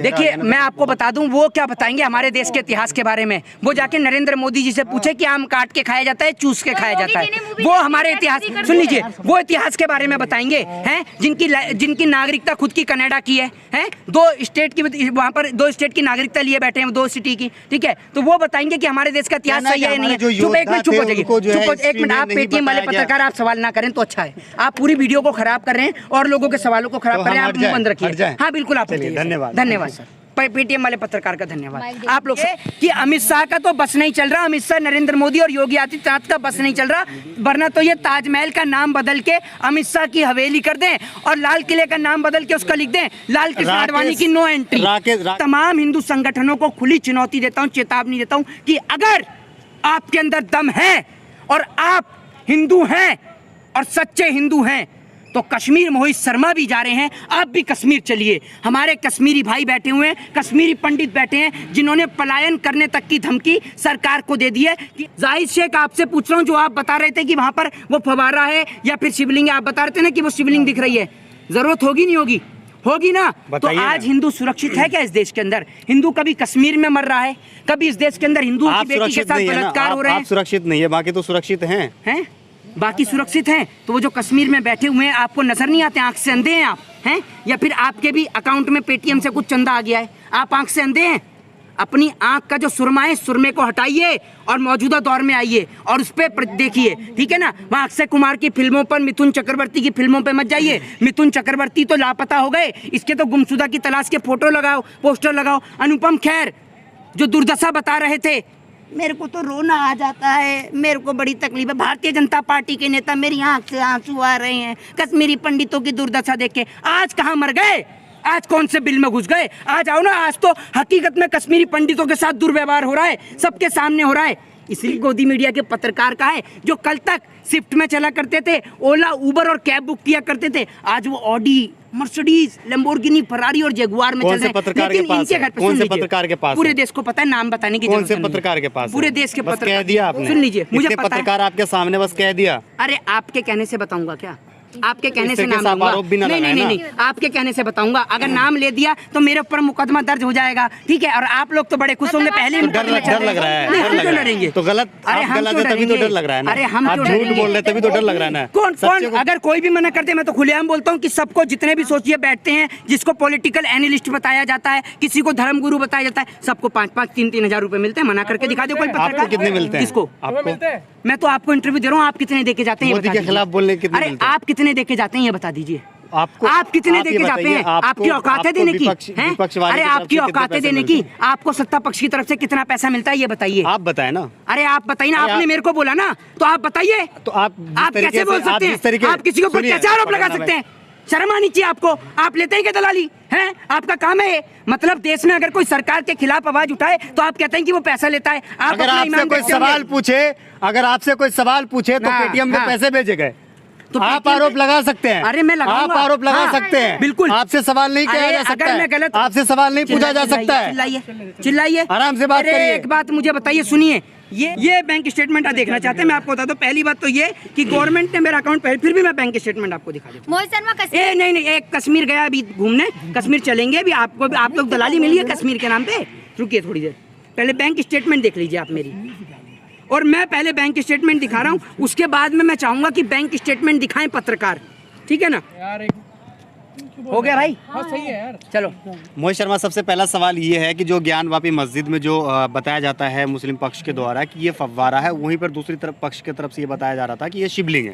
देखिए मैं आपको बता दूं, वो क्या बताएंगे हमारे देश के इतिहास के बारे में। वो जाके नरेंद्र मोदी जी से पूछे कि आम काट के खाया जाता है, चूस के खाया जाता है। वो हमारे इतिहास, सुन लीजिए, वो इतिहास के बारे में बताएंगे हैं, जिनकी नागरिकता खुद की कनाडा की है, 2 स्टेट की, वहाँ पर 2 स्टेट की नागरिकता लिए बैठे हैं, 2 सिटी की, ठीक है। तो वो बताएंगे कि हमारे देश का इतिहास सही है नहीं है। चुप, एक मिनट चुप हो जाइए, एक मिनट। आप पेटीएम वाले पत्रकार आप सवाल ना करें तो अच्छा है। आप पूरी वीडियो को खराब कर रहे हैं और लोगों के सवालों को खराब कर रहे हैं। आप मुंह बंद रखिए। हाँ बिल्कुल, आप धन्यवाद सर, पेटीएम वाले पत्रकार का धन्यवाद। आप लोग कि अमित शाह का तो बस नहीं चल रहा, अमित शाह, नरेंद्र मोदी और योगी आदित्यनाथ का बस नहीं चल रहा, वरना तो ये ताजमहल का नाम बदल के अमित शाह की हवेली कर दें और लाल किले का नाम बदल के उसका लिख दें लाल कृष्ण आडवाणी की नो एंट्री। तमाम हिंदू संगठनों को खुली चुनौती देता हूँ, चेतावनी देता हूँ कि अगर आपके अंदर दम है और आप हिंदू हैं और सच्चे हिंदू हैं तो कश्मीर मोहित शर्मा भी जा रहे हैं, आप भी कश्मीर चलिए। हमारे कश्मीरी भाई बैठे हुए हैं, कश्मीरी पंडित बैठे हैं, जिन्होंने पलायन करने तक की धमकी सरकार को दे दी है। कि जाहिद शेख, आपसे पूछ रहा हूँ, जो आप बता रहे थे कि वहाँ पर वो फवारा है या फिर शिवलिंग है, आप बता रहे थे ना कि वो शिवलिंग दिख रही है, जरूरत होगी नहीं होगी? होगी ना। तो आज हिंदू सुरक्षित है क्या इस देश के अंदर? हिंदू कभी कश्मीर में मर रहा है, कभी इस देश के अंदर हिंदू की बेटी के साथ बलात्कार हो रहे हैं। आप सुरक्षित नहीं है, बाकी तो सुरक्षित हैं। बाकी सुरक्षित हैं, तो वो जो कश्मीर में बैठे हुए हैं आपको नजर नहीं आते? आंख से अंधे हैं आप, हैं? या फिर आपके भी अकाउंट में पेटीएम से कुछ चंदा आ गया है, आप आंख से अंधे हैं? अपनी आंख का जो सुरमा है, सुरमे को हटाइए और मौजूदा दौर में आइए और उस पर देखिए, ठीक है ना। वहाँ अक्षय कुमार की फिल्मों पर, मिथुन चक्रवर्ती की फिल्मों पे मत जाइए। मिथुन चक्रवर्ती तो लापता हो गए, इसके तो गुमशुदा की तलाश के फोटो लगाओ, पोस्टर लगाओ। अनुपम खेर जो दुर्दशा बता रहे थे, मेरे को तो रोना आ जाता है, मेरे को बड़ी तकलीफ है। भारतीय जनता पार्टी के नेता, मेरी आंख से आंसू आ रहे हैं कश्मीरी पंडितों की दुर्दशा देख के। आज कहाँ मर गए? आज कौन से बिल में घुस गए? आज आओ ना। आज तो हकीकत में कश्मीरी पंडितों के साथ दुर्व्यवहार हो रहा है, सबके सामने हो रहा है। इसलिए गोदी मीडिया के पत्रकार का है, जो कल तक शिफ्ट में चला करते थे, ओला, उबर और कैब बुक किया करते थे, आज वो ऑडी, मर्सिडीज, लैम्बोर्गिनी, फरारी और जगुआर में चल रहे हैं। लेकिन इनके घर पे, कौन से पत्रकार के पास? पूरे देश को पता है, नाम बताने की कौन से पत्रकार के पास? पूरे देश के पत्रकार। कह दिया आपने, सुन लीजिए, मुझे पता है। पत्रकार आपके सामने बस कह दिया। अरे आपके कहने से बताऊंगा क्या? आपके कहने से नाम लूंगा? नहीं, आपके कहने से बताऊंगा। अगर नाम ले दिया तो मेरे ऊपर मुकदमा दर्ज हो जाएगा, ठीक है। और आप लोग तो बड़े खुश होंगे, पहले डर लग रहा है। हम क्यों डरेंगे? तो गलत, अरे हम गलत है तभी तो डर लग रहा है ना। अरे हम झूठ बोल रहे तभी तो डर लग रहा है ना। कौन अगर कोई भी मना करते, मैं तो खुलेआम बोलता हूँ कि सबको, जितने भी सोचिए बैठते हैं, जिसको पॉलिटिकल एनालिस्ट बताया जाता है, किसी को धर्मगुरु बताया जाता है, सबको 5-5, 3-3 हजार रुपए मिलते हैं। मना करके दिखा दो कोई पत्रकार। कितने मिलते हैं? किसको? आपको। मैं तो आपको इंटरव्यू दे रहा हूँ, आप कितने देके जाते हैं? मोदी के खिलाफ बोलने के? अरे आप कितने देके जाते हैं ये बता दीजिए। आपको, आप कितने देके जाते हैं? आपकी औकात है देने की? अरे आपकी औकात है देने की? आपको सत्ता पक्ष की तरफ से कितना पैसा मिलता है ये बताइए। आप बताएं ना। अरे आप बताइए ना, आपने मेरे को बोला ना, तो आप बताइए। तो आप कैसे बोल सकते हैं? आप किसी को कैसे आरोप लगा सकते हैं? शर्म आनी चाहिए आपको। आप लेते हैं क्या दलाली? हैं? आपका काम है। मतलब देश में अगर कोई सरकार के खिलाफ आवाज उठाए तो आप कहते हैं कि वो पैसा लेता है। अगर आपसे कोई सवाल पूछे तो पेटीएम में पैसे भेजे गए तो आप आरोप लगा सकते हैं। अरे मैं लगाऊंगा। आप आरोप लगा सकते हैं, बिल्कुल। आपसे सवाल नहीं किया जा सकता है, आपसे सवाल नहीं पूछा जा सकता है। चिल्लाइए, आराम से बात करिए। एक बात मुझे बताइए, सुनिए, ये बैंक स्टेटमेंट आप देखना चाहते हैं? मैं आपको बता दूं, पहली बात तो ये कि गवर्नमेंट ने मेरा अकाउंट, फिर भी मैं बैंक स्टेटमेंट आपको दिखा देता हूं। मोहित शर्मा नहीं, एक कश्मीर गया अभी घूमने, कश्मीर चलेंगे अभी। आपको, आप लोग दलाली मिली है कश्मीर के नाम पे? रुकिए थोड़ी देर, पहले बैंक स्टेटमेंट देख लीजिए आप मेरी। और मैं पहले बैंक स्टेटमेंट दिखा रहा हूँ, उसके बाद में मैं चाहूंगा कि बैंक स्टेटमेंट दिखाएं पत्रकार, ठीक है ना? हो गया भाई? हाँ सही है यार। चलो मोहित शर्मा, सबसे पहला सवाल ये है कि जो ज्ञानवापी मस्जिद में जो बताया जाता है मुस्लिम पक्ष के द्वारा कि ये फव्वारा है, वहीं पर दूसरी तरफ पक्ष की तरफ से ये बताया जा रहा था कि ये शिवलिंग है।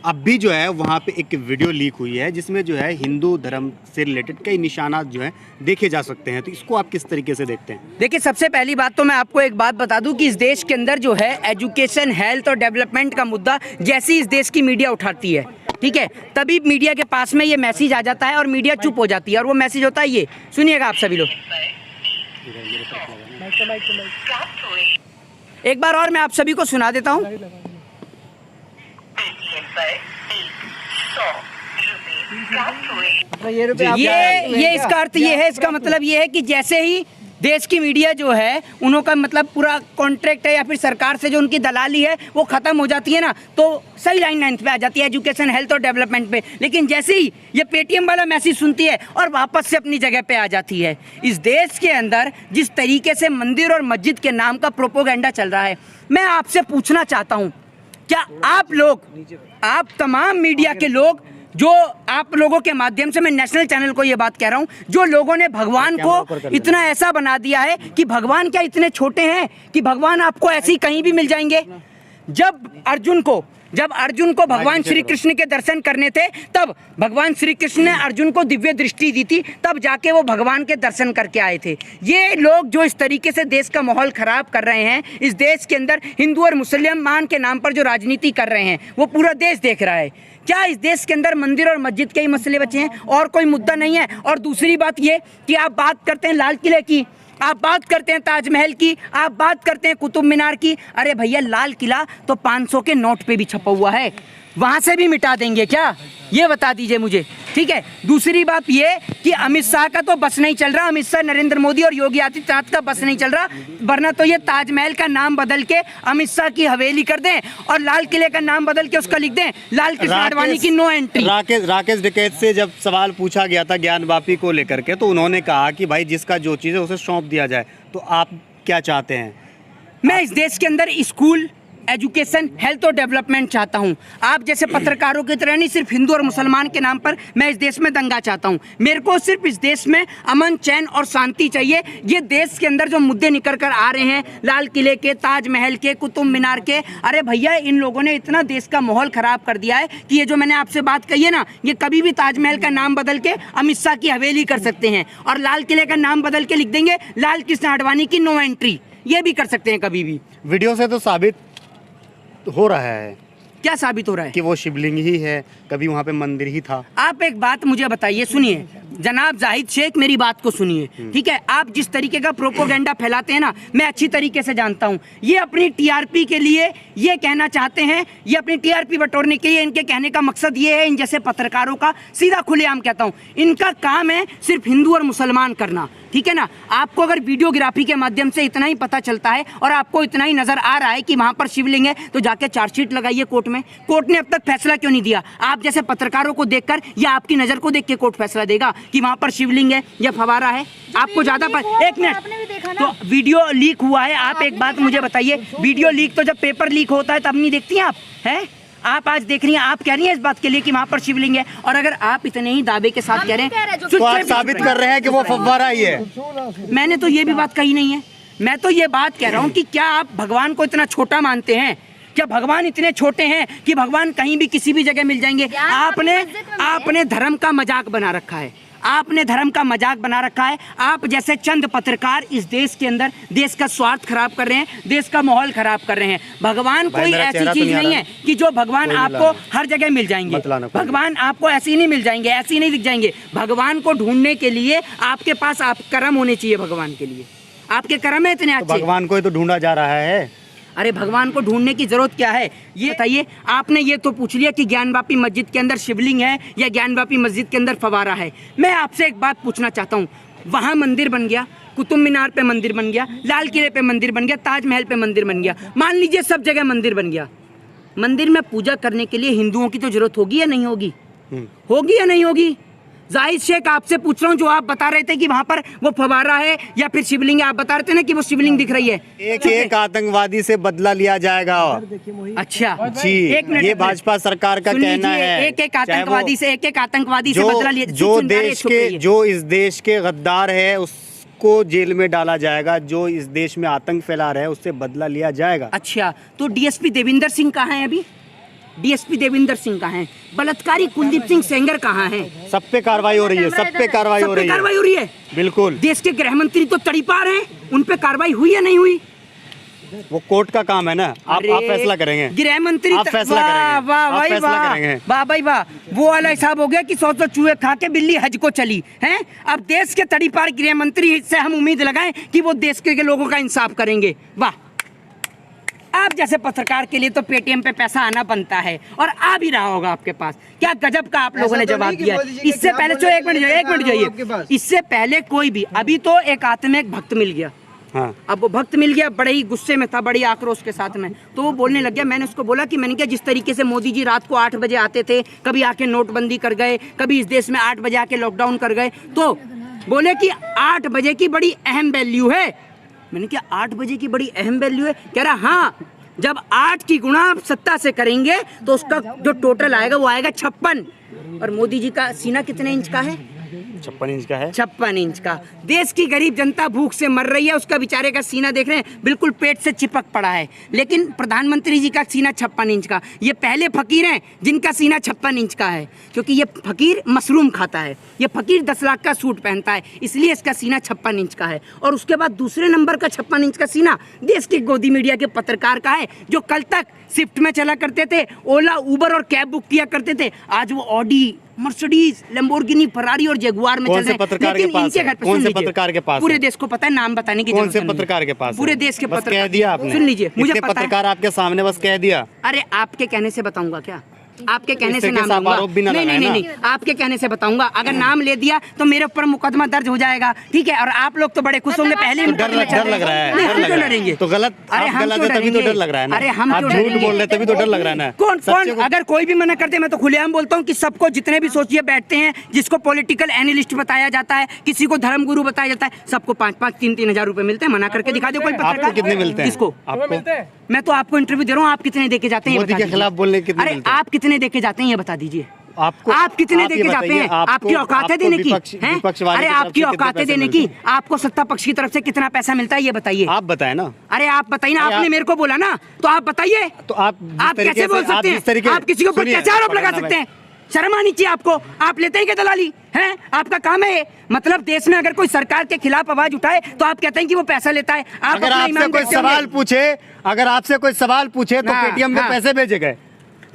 अब भी जो है वहाँ पे एक वीडियो लीक हुई है जिसमें जो है हिंदू धर्म से रिलेटेड कई निशानात जो है देखे जा सकते हैं, तो इसको आप किस तरीके से देखते हैं? देखिए, सबसे पहली बात तो मैं आपको एक बात बता दूं कि इस देश के अंदर जो है एजुकेशन, हेल्थ और डेवलपमेंट का मुद्दा जैसी इस देश की मीडिया उठाती है, ठीक है, तभी मीडिया के पास में ये मैसेज आ जाता है और मीडिया चुप हो जाती है। और वो मैसेज होता है ये, सुनिएगा आप सभी लोग एक बार और मैं आप सभी को सुना देता हूँ। ये इसका अर्थ ये है, इसका मतलब ये है कि जैसे ही देश की मीडिया जो है उनका मतलब पूरा कॉन्ट्रैक्ट है या फिर सरकार से जो उनकी दलाली है वो ख़त्म हो जाती है ना, तो सही लाइन 9th पे आ जाती है, एजुकेशन, हेल्थ और डेवलपमेंट पे। लेकिन जैसे ही ये पेटीएम वाला मैसेज सुनती है और वापस से अपनी जगह पे आ जाती है। इस देश के अंदर जिस तरीके से मंदिर और मस्जिद के नाम का प्रोपोगेंडा चल रहा है, मैं आपसे पूछना चाहता हूँ, क्या आप लोग, आप तमाम मीडिया के लोग, जो आप लोगों के माध्यम से मैं नेशनल चैनल को ये बात कह रहा हूँ, जो लोगों ने भगवान को इतना ऐसा बना दिया है कि भगवान क्या इतने छोटे हैं कि भगवान आपको ऐसे ही कहीं भी मिल जाएंगे। जब अर्जुन को भगवान श्री कृष्ण के दर्शन करने थे, तब भगवान श्री कृष्ण ने अर्जुन को दिव्य दृष्टि दी थी, तब जाके वो भगवान के दर्शन करके आए थे। ये लोग जो इस तरीके से देश का माहौल खराब कर रहे हैं, इस देश के अंदर हिंदू और मुसलमान के नाम पर जो राजनीति कर रहे हैं, वो पूरा देश देख रहा है। क्या इस देश के अंदर मंदिर और मस्जिद के ही मसले बचे हैं और कोई मुद्दा नहीं है? और दूसरी बात ये कि आप बात करते हैं लाल किले की, आप बात करते हैं ताजमहल की, आप बात करते हैं कुतुब मीनार की। अरे भैया, लाल किला तो 500 के नोट पे भी छपा हुआ है, वहां से भी मिटा देंगे क्या? ये बता दीजिए मुझे, ठीक है। दूसरी बात ये कि अमित शाह का तो बस नहीं चल रहा, अमित शाह, नरेंद्र मोदी और योगी आदित्यनाथ का बस नहीं चल रहा, वरना तो ये ताजमहल का नाम बदल के अमित शाह की हवेली कर दें और लाल किले का नाम बदल के उसका लिख दें लाल कृष्ण आडवाणी की नो एंट्री। राकेश टिकैत से जब सवाल पूछा गया था ज्ञानवापी को लेकर के, तो उन्होंने कहा कि भाई जिसका जो चीज़ है उसे सौंप दिया जाए। तो आप क्या चाहते हैं? मैं इस देश के अंदर स्कूल, एजुकेशन, हेल्थ और डेवलपमेंट चाहता हूं। आप जैसे पत्रकारों की तरह नहीं सिर्फ हिंदू और मुसलमान के नाम पर मैं इस देश में दंगा चाहता हूं। मेरे को सिर्फ इस देश में अमन, चैन और शांति चाहिए। ये देश के अंदर जो मुद्दे निकल कर आ रहे हैं, लाल किले के, ताजमहल के, कुतुब मीनार के, अरे भैया, इन लोगों ने इतना देश का माहौल खराब कर दिया है कि ये जो मैंने आपसे बात कही है ना, ये कभी भी ताजमहल का नाम बदल के अमित शाह की हवेली कर सकते हैं और लाल किले का नाम बदल के लिख देंगे लाल कृष्ण आडवाणी की नो एंट्री। ये भी कर सकते हैं कभी भी। वीडियो से तो साबित हो रहा है। क्या साबित हो रहा है? कि वो शिवलिंग ही है, कभी वहाँ पे मंदिर ही था। आप एक बात मुझे बताइए, सुनिए जनाब जाहिद शेख, मेरी बात को सुनिए, ठीक है। आप जिस तरीके का प्रोपोगेंडा फैलाते हैं ना, मैं अच्छी तरीके से जानता हूँ। ये अपनी टीआरपी के लिए ये कहना चाहते हैं, ये अपनी टीआरपी बटोरने के लिए, इनके कहने का मकसद ये है, इन जैसे पत्रकारों का, सीधा खुलेआम कहता हूँ, इनका काम है सिर्फ हिंदू और मुसलमान करना, ठीक है ना। आपको अगर वीडियोग्राफी के माध्यम से इतना ही पता चलता है और आपको इतना ही नजर आ रहा है कि वहां पर शिवलिंग है, तो जाके चार्जशीट लगाइए कोर्ट में। कोर्ट ने अब तक फैसला क्यों नहीं दिया? आप जैसे पत्रकारों को देखकर या आपकी नजर को देख के कोर्ट फैसला देगा कि वहां पर शिवलिंग है या फवारा है? आपको ज्यादा एक मिनट, तो वीडियो लीक हुआ है। आप एक बात मुझे बताइए, वीडियो लीक तो जब पेपर लीक होता है तब नहीं देखती आप, हैं? आप आज देख रही हैं, आप कह रही हैं इस बात के लिए कि वहां पर शिवलिंग है, और अगर आप इतने ही दावे के साथ कह रहे हैं तो आप साबित कर रहे हैं कि वो फव्वारा ही है। मैंने तो ये भी बात कही नहीं है। मैं तो ये बात कह रहा हूँ कि क्या आप भगवान को इतना छोटा मानते हैं? क्या भगवान इतने छोटे हैं कि भगवान कहीं भी किसी भी जगह मिल जाएंगे? आपने धर्म का मजाक बना रखा है, आपने धर्म का मजाक बना रखा है। आप जैसे चंद पत्रकार इस देश के अंदर देश का स्वार्थ खराब कर रहे हैं, देश का माहौल खराब कर रहे हैं। भगवान कोई ऐसी चीज नहीं है कि जो भगवान आपको हर जगह मिल जाएंगे। भगवान आपको ऐसे ही नहीं मिल जाएंगे, ऐसे ही नहीं दिख जाएंगे। भगवान को ढूंढने के लिए आपके पास आप कर्म होने चाहिए। भगवान के लिए आपके कर्म है इतने अच्छे। भगवान को ही तो ढूंढा जा रहा है। अरे भगवान को ढूंढने की जरूरत क्या है? ये बताइए, आपने ये तो पूछ लिया कि ज्ञानवापी मस्जिद के अंदर शिवलिंग है या ज्ञानवापी मस्जिद के अंदर फवारा है। मैं आपसे एक बात पूछना चाहता हूँ, वहाँ मंदिर बन गया, कुतुब मीनार पे मंदिर बन गया, लाल किले पे मंदिर बन गया, ताजमहल पे मंदिर बन गया, मान लीजिए सब जगह मंदिर बन गया। मंदिर में पूजा करने के लिए हिंदुओं की तो जरूरत होगी या नहीं होगी? होगी या नहीं होगी? जाहिद शेख, आपसे पूछ रहा हूँ, जो आप बता रहे थे कि वहाँ पर वो फवारा है या फिर शिवलिंग है, आप बता रहे थे ना कि वो शिवलिंग दिख रही है। एक आतंकवादी से बदला लिया जाएगा। अच्छा जी, ये भाजपा सरकार का कहना है। एक आतंकवादी से बदला लिया। जो इस देश के गद्दार है उसको जेल में डाला जाएगा, जो इस देश में आतंक फैला रहा है उससे बदला लिया जाएगा। अच्छा, तो डीएसपी देविंदर सिंह कहाँ है अभी? डीएसपी देविंदर सिंह कहाँ हैं? बलात्कारी कुलदीप सिंह सेंगर कहाँ हैं? सब पे कार्रवाई हो रही है, सब पे कार्रवाई हो रही है। बिल्कुल। देश के गृह मंत्री तो तड़ीपार हैं, उन पे कार्रवाई हुई या नहीं हुई? वो कोर्ट का काम है ना। आप फैसला करेंगे। गृह मंत्री आप फैसला करेंगे। वाह भाई वाह, वो वाला हिसाब हो गया कि 100 चूहे खा के बिल्ली हज को चली है। अब देश के तड़ीपार गृह मंत्री से हम उम्मीद लगाएं कि वो देश के लोगों का इंसाफ करेंगे। वाह। आप जैसे पत्रकार के लिए तो पेटीएम पे पैसा आना बनता है और आ भी रहा होगा आपके पास। क्या गजब का आप लोगों ने जवाब दिया है। इससे पहले तो एक मिनट जाइए, इससे पहले कोई भी, अभी तो एक आत्मिक भक्त मिल गया। हाँ। अब वो भक्त मिल गया, बड़े ही गुस्से में था, बड़ी आक्रोश के साथ में, तो वो बोलने लग गया। मैंने उसको बोला कि मैंने क्या, जिस तरीके से मोदी जी रात को 8 बजे आते थे, कभी आके नोटबंदी कर गए, कभी इस देश में 8 बजे आके लॉकडाउन कर गए, तो बोले कि 8 बजे की बड़ी अहम वैल्यू है। मैंने क्या 8 बजे की बड़ी अहम वैल्यू है? कह रहा हाँ, जब 8 की गुणा आप 7 से करेंगे तो उसका जो टोटल आएगा वो आएगा 56। और मोदी जी का सीना कितने इंच का है? 56 इंच का है। 56 इंच का। देश की गरीब जनता भूख से मर रही है, उसका बेचारे का सीना देख रहे हैं बिल्कुल पेट से चिपक पड़ा है, लेकिन प्रधानमंत्री जी का सीना 56 इंच का। ये पहले फकीर हैं जिनका सीना 56 इंच का है, क्योंकि ये फकीर मशरूम खाता है, ये फकीर 10 लाख का सूट पहनता है, इसलिए इसका सीना 56 इंच का है। और उसके बाद दूसरे नंबर का 56 इंच का सीना देश के गोदी मीडिया के पत्रकार का है, जो कल तक शिफ्ट में चला करते थे, ओला उबर और कैब बुक किया करते थे, आज वो ऑडी, मर्सिडीज, लैम्बोर्गिनी, फरारी और जगुआर में चल रहे हैं। लेकिन इनके घर पे, कौन से पत्रकार के पास? पूरे देश को पता है, नाम बताने की कौन जरूरत से नहीं। पत्रकार के पास? पूरे देश के बस पत्रकार। कह दिया आपने। सुन लीजिए, मुझे पता है। पत्रकार आपके सामने बस कह दिया। अरे आपके कहने से बताऊंगा क्या? आपके कहने इस से तरीके नाम से आप लूंगा? आरोप भी ना नहीं, लगाएं नहीं, ना। नहीं, आपके कहने से बताऊंगा। अगर नाम ले दिया तो मेरे ऊपर मुकदमा दर्ज हो जाएगा, ठीक है? और आप लोग तो बड़े खुश होंगे, पहले ही डर लग रहा है, नहीं, डर हम लग क्यों रहा है। डरेंगे? तो गलत, अरे आप हम गलत क्यों है तभी तो डरेंगे? डर लग रहा है ना। अरे हम आप क्यों झूठ डरेंगे? बोल रहे हैं तभी तो डर लग रहा है ना। कौन सच्चे को- अगर कोई भी मना करते, मैं तो खुलेआम बोलता हूँ कि सबको, जितने भी सोचिए बैठते हैं, जिसको पॉलिटिकल एनालिस्ट बताया जाता है, किसी को धर्मगुरु बताया जाता है, सबको 5-5, 3-3 हजार रुपए मिलते हैं। मना करके दिखा दो कोई पत्रकार। आपको कितने मिलते हैं? किसको? आपको? मैं तो आपको इंटरव्यू दे रहा हूँ, आप कितने देके जाते हैं? मोदी के खिलाफ बोलने के कितने अरे मिलते हैं? आप कितने देके जाते हैं ये बता दीजिए। आपको आप कितने आप ये देके जाते बताइए, हैं? आपकी औकात है देने की? हैं? विपक्ष वाले अरे की तरफ आपकी से कितने औकात है पैसे देने मिलते की? हैं? आपको सत्ता पक्ष की तरफ से कितना पैसा मिलता है ये बताइए। आप बताएं ना। अरे आप बताइए ना, अरे आपने आप- मेरे को बोला ना, तो आप बताइए। तो आप कैसे बोल सकते हैं? आप किसी के ऊपर कैसे आरोप लगा सकते हैं? शर्म आनी चाहिए आपको। आप लेते हैं क्या दलाली? हैं? आपका काम है ये। मतलब देश में अगर कोई सरकार के खिलाफ आवाज उठाए तो आप कहते हैं कि वो पैसा लेता है। आप अगर अपना आपसे ईमान कोई देखते होंगे। सवाल पूछे, अगर आपसे कोई सवाल पूछे तो हाँ, पेटीएम में हाँ। पैसे भेजे गए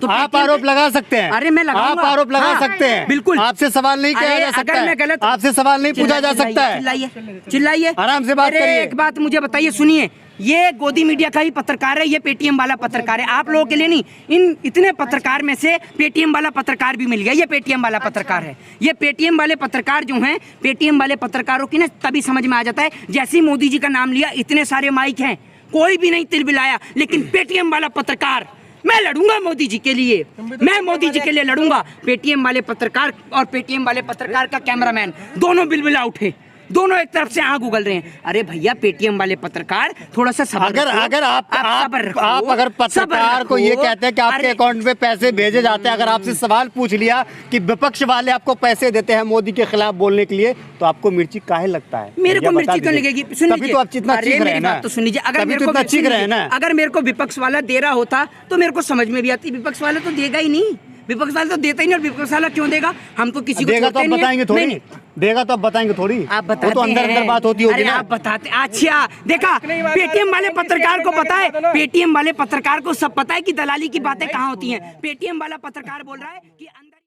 तो आप पेटीएम आरोप पे- लगा सकते हैं। अरे मैं लगाऊंगा। आप आरोप लगा हाँ, सकते हैं, बिल्कुल। आपसे सवाल नहीं किया अरे जा सकता अगर मैं है, गलत, आपसे सवाल नहीं पूछा जा सकता है। चिल्लाइए, आराम से बात अरे करिए। एक बात मुझे बताइए, सुनिए, ये गोदी मीडिया का ही पत्रकार है, ये पेटीएम वाला पत्रकार है। आप लोगों के लिए नहीं, इन इतने पत्रकार में से पेटीएम वाला पत्रकार भी मिल गया। ये पेटीएम वाला पत्रकार है। ये पेटीएम वाले पत्रकार जो हैं, पेटीएम वाले पत्रकारों की ना तभी समझ में आ जाता है, जैसे ही मोदी जी का नाम लिया, इतने सारे माइक हैं, कोई भी नहीं तिलबिलाया, लेकिन पेटीएम वाला पत्रकार, मैं लड़ूंगा मोदी जी के लिए, मैं मोदी जी के लिए लड़ूंगा। पेटीएम वाले पत्रकार और पेटीएम वाले पत्रकार का कैमरामैन दोनों बिलबिला उठे, दोनों एक तरफ से आग उगल रहे हैं। अरे भैया, पेटीएम वाले पत्रकार थोड़ा सा सब्र अगर रखो। अगर आप सब्र रखो, आप अगर सब्र पत्रकार को ये रखो। कहते हैं कि आपके अरे अकाउंट में पैसे भेजे जाते हैं, अगर आपसे सवाल पूछ लिया कि विपक्ष वाले आपको पैसे देते हैं मोदी के खिलाफ बोलने के लिए, तो आपको मिर्ची काहे लगता है? मेरे को भैया मिर्ची बता क्यों दीजिए। लगेगी? सुन तभी लीजिए, तो आप इतना अरे चीख रहे मेरी हैं ना। बात तो सुन लीजिए। अगर तभी मेरे तो को इतना चीख सुन रहे हैं लीजिए, ना। अगर मेरे को विपक्ष वाला दे रहा होता तो मेरे को समझ में भी आती। विपक्ष वाला तो देगा ही नहीं, विपक्ष वाला तो देता ही नहीं। और विपक्ष वाला क्यों देगा? हम तो किसी को देगा तो छोड़ते आप नहीं हैं। बताएंगे थोड़ी, नहीं, देगा तो आप बताएंगे थोड़ी। आप वो बताते तो अंदर हैं। अंदर बात होती होगी अरे ना। आप बताते, अच्छा देखा, पेटीएम वाले पत्रकार को पता है, पेटीएम वाले पत्रकार को सब पता है कि दलाली की बातें कहाँ होती हैं। पेटीएम वाला पत्रकार बोल रहा है कि